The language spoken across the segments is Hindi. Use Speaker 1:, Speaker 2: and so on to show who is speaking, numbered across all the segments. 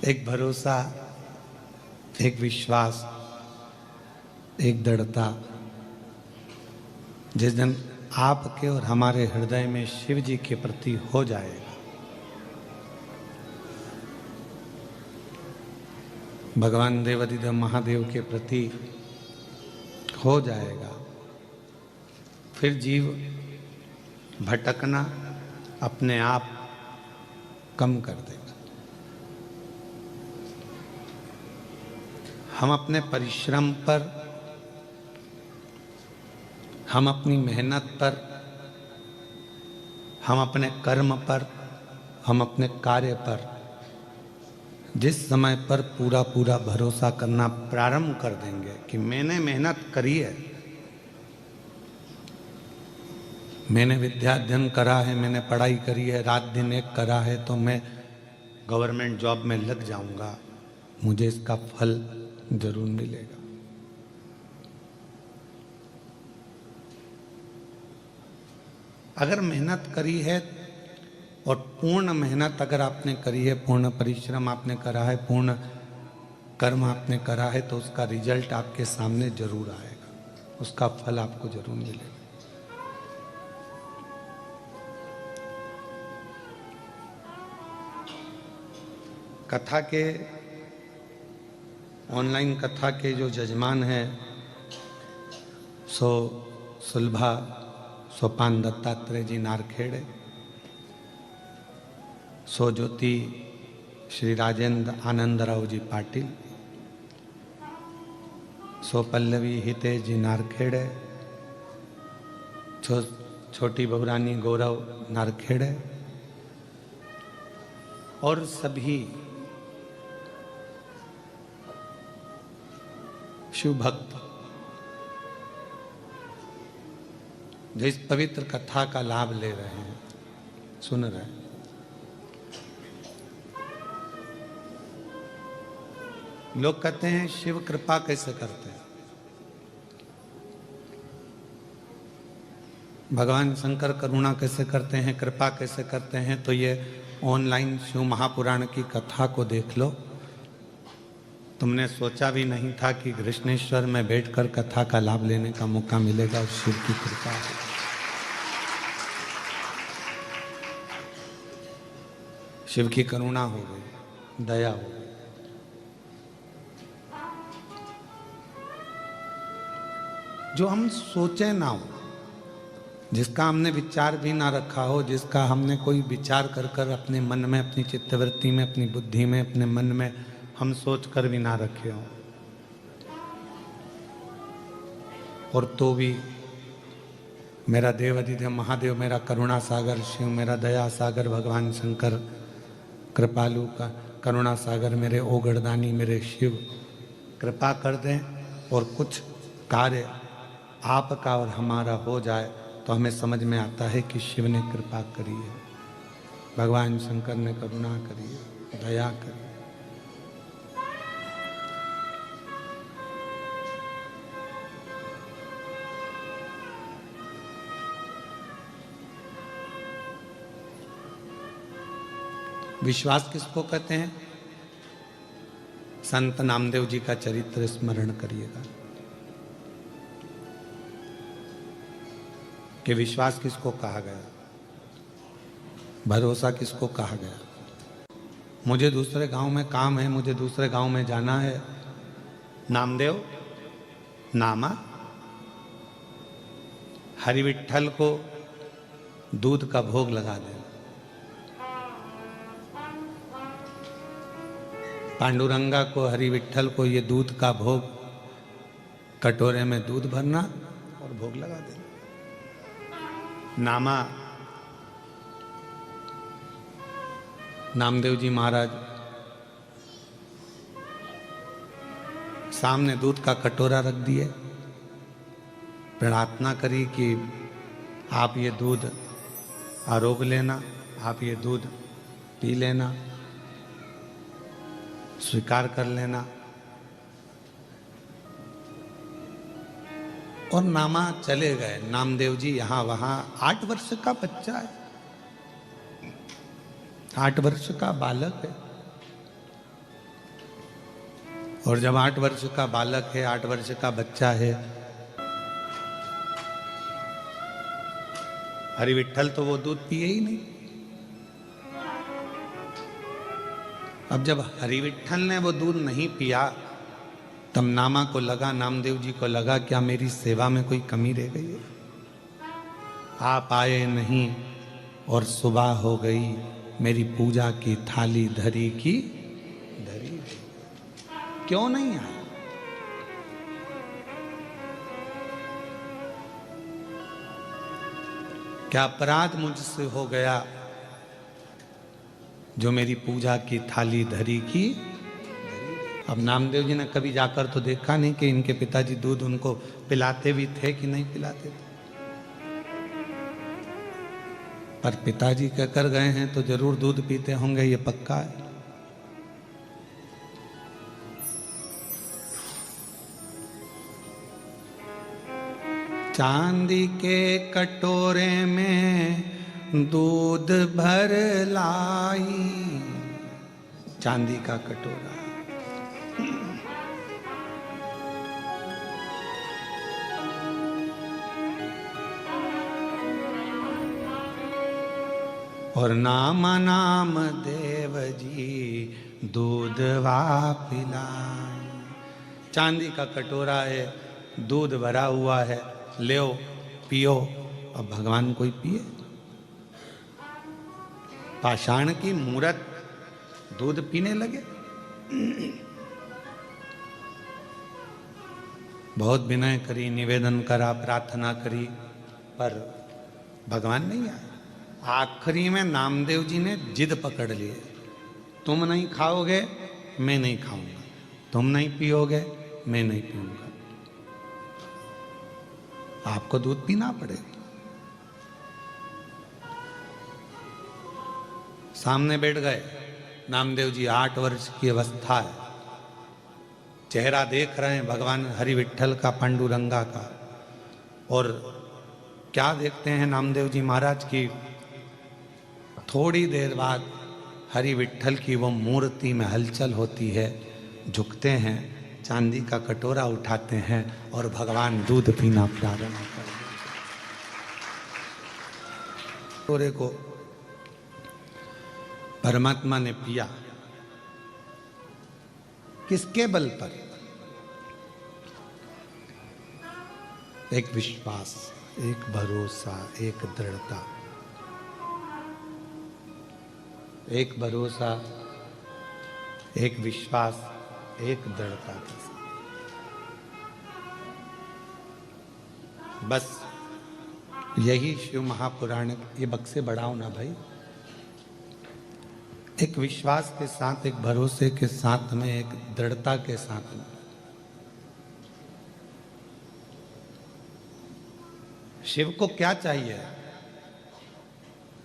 Speaker 1: एक भरोसा, एक विश्वास, एक दृढ़ता। जिस दिन आपके और हमारे हृदय में शिव जी के प्रति हो जाएगा, भगवान देवाधिदेव महादेव के प्रति हो जाएगा, फिर जीव भटकना अपने आप कम कर देगा। हम अपने परिश्रम पर, हम अपनी मेहनत पर, हम अपने कर्म पर, हम अपने कार्य पर जिस समय पर पूरा पूरा भरोसा करना प्रारंभ कर देंगे कि मैंने मेहनत करी है, मैंने विद्या अध्ययन करा है, मैंने पढ़ाई करी है, रात दिन एक करा है, तो मैं गवर्नमेंट जॉब में लग जाऊंगा, मुझे इसका फल जरूर मिलेगा। अगर मेहनत करी है और पूर्ण मेहनत अगर आपने करी है, पूर्ण परिश्रम आपने करा है, पूर्ण कर्म आपने करा है, तो उसका रिजल्ट आपके सामने जरूर आएगा, उसका फल आपको जरूर मिलेगा। कथा के, ऑनलाइन कथा के जो जजमान हैं सो सुलभा सोपान दत्तात्रेय जी नारखेड़े, सो ज्योति श्री राजेंद्र आनंदराव जी पाटिल, सो पल्लवी हितेश जी नारखेड़े, छोटी बहुरानी गौरव नारखेड़े और सभी शिव भक्त जो इस पवित्र कथा का लाभ ले रहे हैं, सुन रहे हैं। लोग कहते हैं शिव कृपा कैसे करते हैं, भगवान शंकर करुणा कैसे करते हैं, कृपा कैसे करते हैं। तो ये ऑनलाइन शिव महापुराण की कथा को देख लो। तुमने सोचा भी नहीं था कि कृष्णेश्वर में बैठकर कथा का लाभ लेने का मौका मिलेगा, और शिव की कृपा है। शिव की करुणा हो गई, दया हो गई। जो हम सोचे ना हो, जिसका हमने विचार भी ना रखा हो, जिसका हमने कोई विचार कर कर अपने मन में, अपनी चित्तवृत्ति में, अपनी बुद्धि में, अपने मन में हम सोच कर भी ना रखे हो, और तो भी मेरा देवाधिदेव महादेव, मेरा करुणा सागर शिव, मेरा दया सागर भगवान शंकर, कृपालु का करुणा सागर मेरे ओगड़दानी मेरे शिव कृपा कर दें और कुछ कार्य आपका और हमारा हो जाए, तो हमें समझ में आता है कि शिव ने कृपा करी है, भगवान शंकर ने करुणा करी है, दया करी। विश्वास किसको कहते हैं? संत नामदेव जी का चरित्र स्मरण करिएगा कि विश्वास किसको कहा गया, भरोसा किसको कहा गया। मुझे दूसरे गांव में काम है, मुझे दूसरे गांव में जाना है, नामदेव नामा हरि विठ्ठल को दूध का भोग लगा दे, पांडुरंगा को, हरि विठ्ठल को ये दूध का भोग, कटोरे में दूध भरना और भोग लगा देना। नामा नामदेव जी महाराज सामने दूध का कटोरा रख दिए, प्रार्थना करी कि आप ये दूध आरोग लेना, आप ये दूध पी लेना, स्वीकार कर लेना। और नामा चले गए। नामदेव जी यहाँ वहाँ, 8 वर्ष का बच्चा है, 8 वर्ष का बालक है, और जब 8 वर्ष का बालक है, 8 वर्ष का बच्चा है, हरि विट्ठल तो वो दूध पिए ही नहीं। अब जब हरि विट्ठल ने वो दूध नहीं पिया, तब नामा को लगा, नामदेव जी को लगा क्या मेरी सेवा में कोई कमी रह गई है। आप आए नहीं और सुबह हो गई, मेरी पूजा की थाली धरी की धरी। क्यों नहीं आए? क्या अपराध मुझसे हो गया जो मेरी पूजा की थाली धरी की? अब नामदेव जी ने कभी जाकर तो देखा नहीं कि इनके पिताजी दूध उनको पिलाते भी थे कि नहीं पिलाते थे, पर पिताजी कहकर गए हैं तो जरूर दूध पीते होंगे, ये पक्का है। चांदी के कटोरे में दूध भर लाई, चांदी का कटोरा। और नाम नाम देव जी दूधवा पिलाई। चांदी का कटोरा है, दूध भरा हुआ है, ले पियो। अब भगवान कोई पिए? पाषाण की मूरत दूध पीने लगे। बहुत विनय करी, निवेदन करा, प्रार्थना करी, पर भगवान नहीं आए। आखिरी में नामदेव जी ने जिद पकड़ लिए, तुम नहीं खाओगे मैं नहीं खाऊंगा, तुम नहीं पियोगे मैं नहीं पीऊंगा, आपको दूध पीना पड़ेगा। सामने बैठ गए नामदेव जी, 8 वर्ष की अवस्था है, चेहरा देख रहे हैं भगवान हरि विट्ठल का, पांडुरंगा का। और क्या देखते हैं नामदेव जी महाराज की, थोड़ी देर बाद हरि विट्ठल की वो मूर्ति में हलचल होती है, झुकते हैं, चांदी का कटोरा उठाते हैं और भगवान दूध पीना प्रारंभ कर देते। कटोरे को परमात्मा ने पिया, किसके बल पर? एक विश्वास, एक भरोसा, एक दृढ़ता, एक भरोसा, एक विश्वास, एक दृढ़ता के साथ। बस यही शिव महापुराण, ये बक्से बढ़ाओ ना भाई। एक विश्वास के साथ, एक भरोसे के साथ में, एक दृढ़ता के साथ में शिव को क्या चाहिए?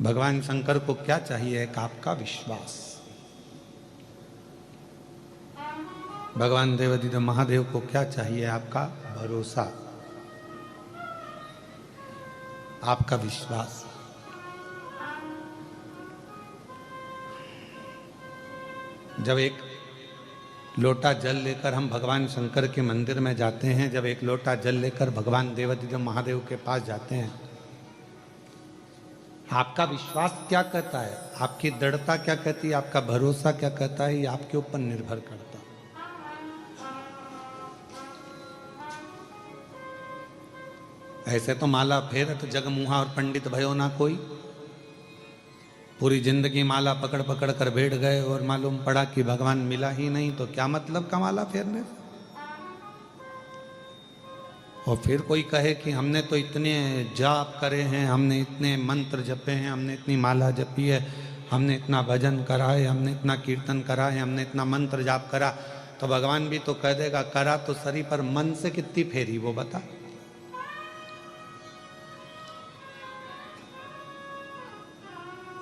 Speaker 1: भगवान शंकर को क्या चाहिए? एक आपका विश्वास। भगवान देवाधिदेव महादेव को क्या चाहिए? आपका भरोसा, आपका विश्वास। जब एक लोटा जल लेकर हम भगवान शंकर के मंदिर में जाते हैं, जब एक लोटा जल लेकर भगवान देवाधिदेव महादेव के पास जाते हैं, आपका विश्वास क्या कहता है? आपकी दृढ़ता क्या कहती है? आपका भरोसा क्या कहता है? ये आपके ऊपर निर्भर करता है। ऐसे तो माला फेरत जग मुहा और पंडित भयो ना कोई, पूरी जिंदगी माला पकड़ पकड़ कर बैठ गए और मालूम पड़ा कि भगवान मिला ही नहीं, तो क्या मतलब का माला फेरने से? और फिर कोई कहे कि हमने तो इतने जाप करे हैं, हमने इतने मंत्र जपे हैं, हमने इतनी माला जपी है, हमने इतना भजन करा है, हमने इतना कीर्तन करा है, हमने इतना मंत्र जाप करा, तो भगवान भी तो कह देगा करा तो सरी, पर मन से कितनी फेरी वो बता।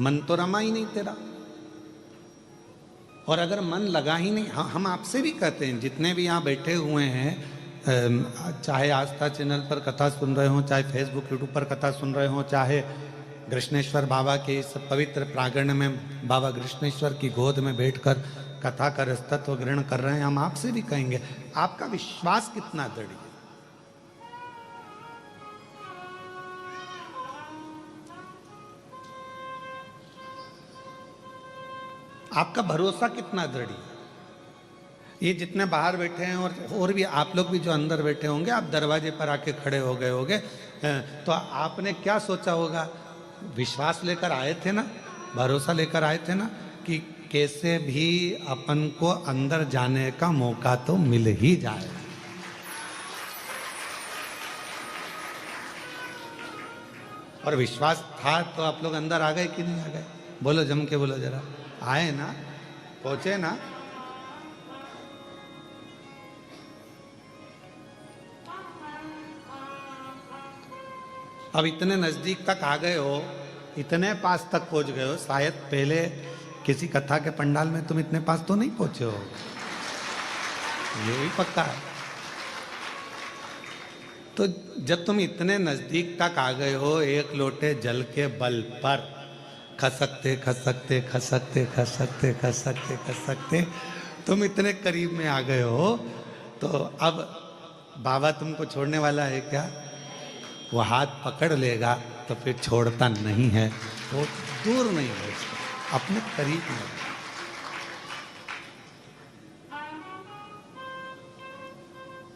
Speaker 1: मन तो रमा ही नहीं तेरा। और अगर मन लगा ही नहीं, हम आपसे भी कहते हैं, जितने भी यहाँ बैठे हुए हैं, चाहे आस्था चैनल पर कथा सुन रहे हो, चाहे फेसबुक यूट्यूब पर कथा सुन रहे हो, चाहे कृष्णेश्वर बाबा के इस पवित्र प्रांगण में बाबा कृष्णेश्वर की गोद में बैठकर कथा का रसतत्व ग्रहण कर रहे हैं, हम आपसे भी कहेंगे आपका विश्वास कितना दृढ़ है। आपका भरोसा कितना दृढ़ है। ये जितने बाहर बैठे हैं और भी आप लोग भी जो अंदर बैठे होंगे, आप दरवाजे पर आके खड़े हो गए होंगे, तो आपने क्या सोचा होगा? विश्वास लेकर आए थे ना, भरोसा लेकर आए थे ना कि कैसे भी अपन को अंदर जाने का मौका तो मिल ही जाए। और विश्वास था तो आप लोग अंदर आ गए कि नहीं आ गए? बोलो, जम के बोलो जरा। आए ना? पहुंचे ना? अब इतने नजदीक तक आ गए हो, इतने पास तक पहुंच गए हो, शायद पहले किसी कथा के पंडाल में तुम इतने पास तो नहीं पहुंचे हो, ये भी पक्का है। तो जब तुम इतने नजदीक तक आ गए हो, एक लोटे जल के बल पर खसकते खसकते खसकते खसकते खसकते खसकते तुम इतने करीब में आ गए हो, तो अब बाबा तुमको छोड़ने वाला है क्या? वो हाथ पकड़ लेगा तो फिर छोड़ता नहीं है, वो दूर नहीं है, अपने करीब में।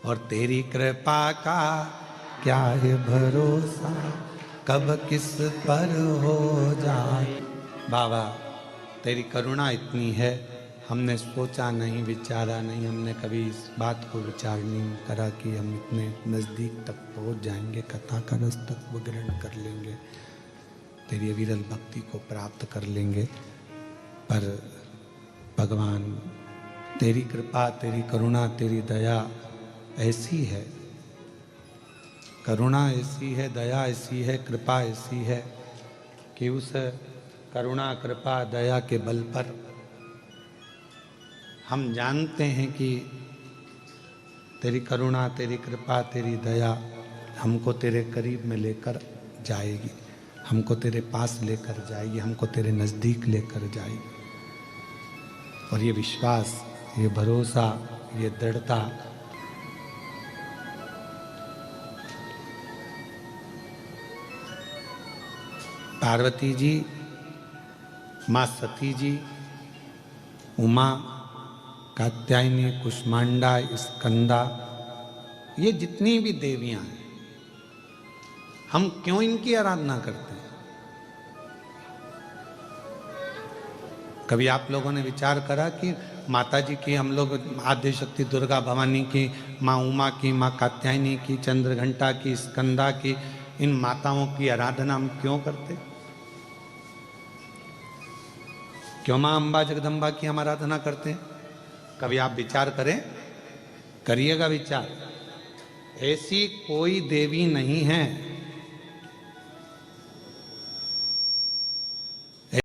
Speaker 1: और तेरी कृपा का क्या है भरोसा, कब किस पर हो जाए। बाबा तेरी करुणा इतनी है, हमने सोचा नहीं, विचारा नहीं, हमने कभी इस बात को विचार नहीं करा कि हम इतने नज़दीक तक पहुंच जाएंगे, कथा का रस तत्व ग्रहण कर लेंगे, तेरी अविरल भक्ति को प्राप्त कर लेंगे। पर भगवान तेरी कृपा, तेरी करुणा, तेरी दया ऐसी है, करुणा ऐसी है, दया ऐसी है, कृपा ऐसी है कि उस करुणा, कृपा, दया के बल पर हम जानते हैं कि तेरी करुणा, तेरी कृपा, तेरी दया हमको तेरे करीब में लेकर जाएगी, हमको तेरे पास लेकर जाएगी, हमको तेरे नज़दीक लेकर जाएगी। और ये विश्वास, ये भरोसा, ये दृढ़ता पार्वती जी, माँ सती जी, उमा, कात्यायनी, कुष्मांडा, स्कंदा, ये जितनी भी देवियां हैं, हम क्यों इनकी आराधना करते हैं? कभी आप लोगों ने विचार करा कि माता जी की हम लोग आद्य शक्ति दुर्गा भवानी की, माँ उमा की, माँ कात्यायनी की, चंद्रघंटा की, स्कंदा की, इन माताओं की आराधना हम क्यों करते? क्यों माँ अम्बा जगदम्बा की हम आराधना करते हैं? कभी आप विचार करें, करिएगा विचार। ऐसी कोई देवी नहीं है